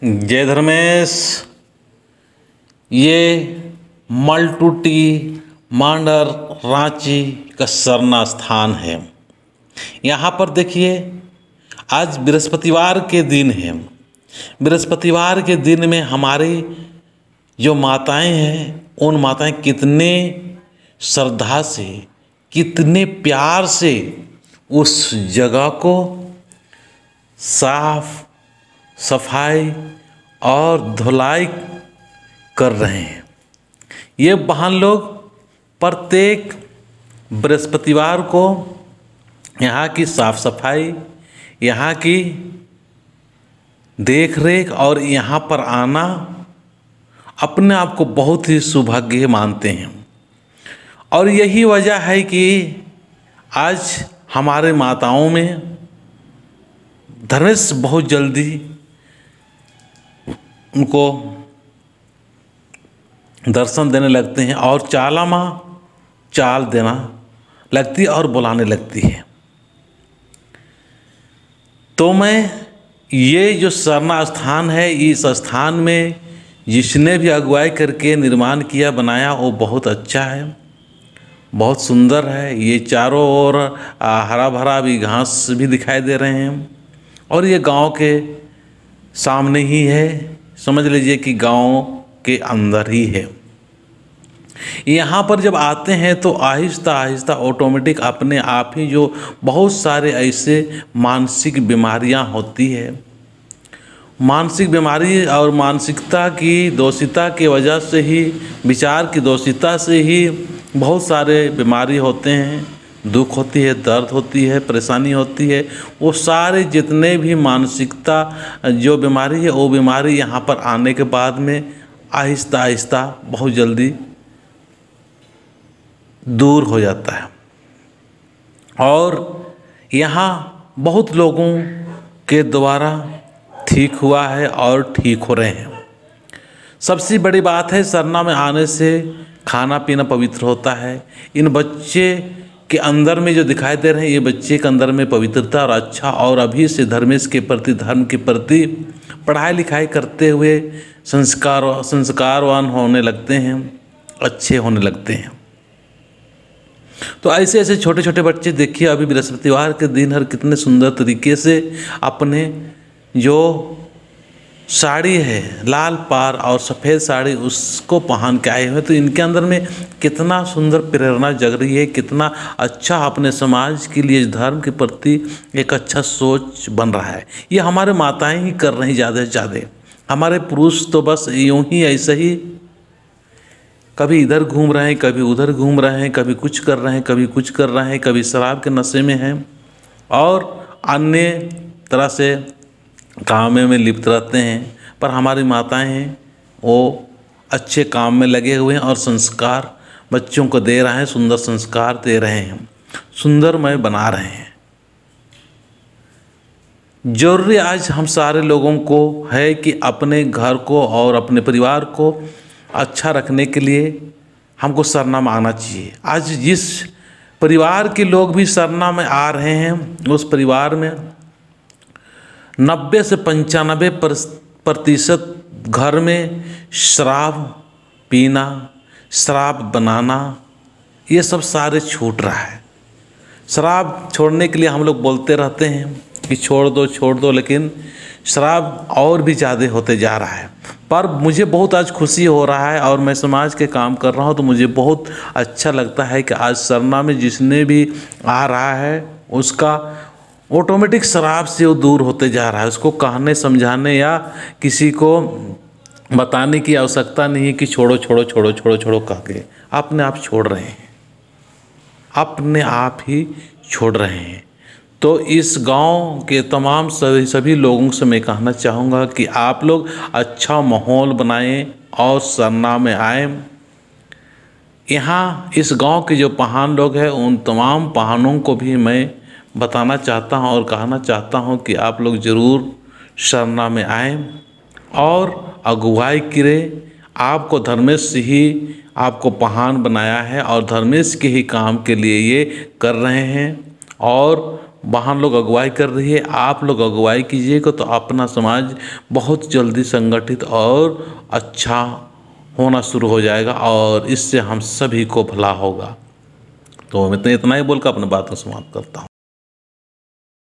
जय धर्मेश। ये मलटूटी मांडर रांची का सरना स्थान है। यहाँ पर देखिए, आज बृहस्पतिवार के दिन है। बृहस्पतिवार के दिन में हमारी जो माताएं हैं, उन माताएं कितने श्रद्धा से, कितने प्यार से उस जगह को साफ सफाई और धुलाई कर रहे हैं। ये बहन लोग प्रत्येक बृहस्पतिवार को यहाँ की साफ सफाई, यहाँ की देख रेख और यहाँ पर आना अपने आप को बहुत ही सौभाग्य मानते हैं। और यही वजह है कि आज हमारे माताओं में धर्मेश बहुत जल्दी उनको दर्शन देने लगते हैं और चाला माँ चाल देना लगती है और बुलाने लगती है। तो मैं ये जो सरना स्थान है, इस स्थान में जिसने भी अगुवाई करके निर्माण किया बनाया वो बहुत अच्छा है, बहुत सुंदर है। ये चारों ओर हरा भरा भी घास भी दिखाई दे रहे हैं और ये गांव के सामने ही है, समझ लीजिए कि गांव के अंदर ही है। यहाँ पर जब आते हैं तो आहिस्ता आहिस्ता ऑटोमेटिक अपने आप ही जो बहुत सारे ऐसे मानसिक बीमारियाँ होती है, मानसिक बीमारी और मानसिकता की दोषिता की वजह से ही, विचार की दोषिता से ही बहुत सारे बीमारी होते हैं, दुख होती है, दर्द होती है, परेशानी होती है। वो सारे जितने भी मानसिकता जो बीमारी है, वो बीमारी यहाँ पर आने के बाद में आहिस्ता आहिस्ता बहुत जल्दी दूर हो जाता है। और यहाँ बहुत लोगों के द्वारा ठीक हुआ है और ठीक हो रहे हैं। सबसे बड़ी बात है, सरना में आने से खाना पीना पवित्र होता है। इन बच्चे के अंदर में जो दिखाई दे रहे हैं, ये बच्चे के अंदर में पवित्रता और अच्छा, और अभी से धर्मेश के प्रति, धर्म के प्रति पढ़ाई लिखाई करते हुए संस्कारवान होने लगते हैं, अच्छे होने लगते हैं। तो ऐसे ऐसे छोटे छोटे बच्चे देखिए, अभी बृहस्पतिवार के दिन हर कितने सुंदर तरीके से अपने जो साड़ी है, लाल पार और सफ़ेद साड़ी, उसको पहन के आए हुए। तो इनके अंदर में कितना सुंदर प्रेरणा जग रही है, कितना अच्छा अपने समाज के लिए, धर्म के प्रति एक अच्छा सोच बन रहा है। ये हमारे माताएं ही कर रही ज़्यादा से ज़्यादा। हमारे पुरुष तो बस यूँ ही ऐसे ही कभी इधर घूम रहे हैं, कभी उधर घूम रहे हैं, कभी कुछ कर रहे हैं, कभी कुछ कर रहे हैं, कभी शराब के नशे में हैं और अन्य तरह से काम में लिप्त रहते हैं। पर हमारी माताएं हैं, वो अच्छे काम में लगे हुए हैं और संस्कार बच्चों को दे रहे हैं, सुंदर संस्कार दे रहे हैं, सुंदरमय बना रहे हैं। जरूरी आज हम सारे लोगों को है कि अपने घर को और अपने परिवार को अच्छा रखने के लिए हमको सरना में आना चाहिए। आज जिस परिवार के लोग भी सरना में आ रहे हैं, उस परिवार में 90 से 95% घर में शराब पीना, शराब बनाना, ये सब सारे छूट रहा है। शराब छोड़ने के लिए हम लोग बोलते रहते हैं कि छोड़ दो, लेकिन शराब और भी ज़्यादा होते जा रहा है। पर मुझे बहुत आज खुशी हो रहा है और मैं समाज के काम कर रहा हूँ, तो मुझे बहुत अच्छा लगता है कि आज सरना में जिसने भी आ रहा है, उसका ऑटोमेटिक शराब से वो दूर होते जा रहा है। उसको कहने समझाने या किसी को बताने की आवश्यकता नहीं है कि छोड़ो छोड़ो छोड़ो छोड़ो छोड़ो कह के, अपने आप छोड़ रहे हैं, अपने आप ही छोड़ रहे हैं। तो इस गांव के तमाम सभी लोगों से मैं कहना चाहूँगा कि आप लोग अच्छा माहौल बनाएं और सरना में आएँ। यहाँ इस गांव के जो पहान लोग हैं, उन तमाम पहानों को भी मैं बताना चाहता हूँ और कहना चाहता हूँ कि आप लोग ज़रूर सरना में आएँ और अगुवाई करें। आपको धर्मेश ही आपको पहान बनाया है और धर्मेश के ही काम के लिए ये कर रहे हैं। और वहाँ लोग अगुवाई कर रही है, आप लोग अगुवाई कीजिएगा तो अपना समाज बहुत जल्दी संगठित और अच्छा होना शुरू हो जाएगा और इससे हम सभी को भला होगा। तो मैं तो इतना ही बोलकर अपनी बात को समाप्त करता हूँ।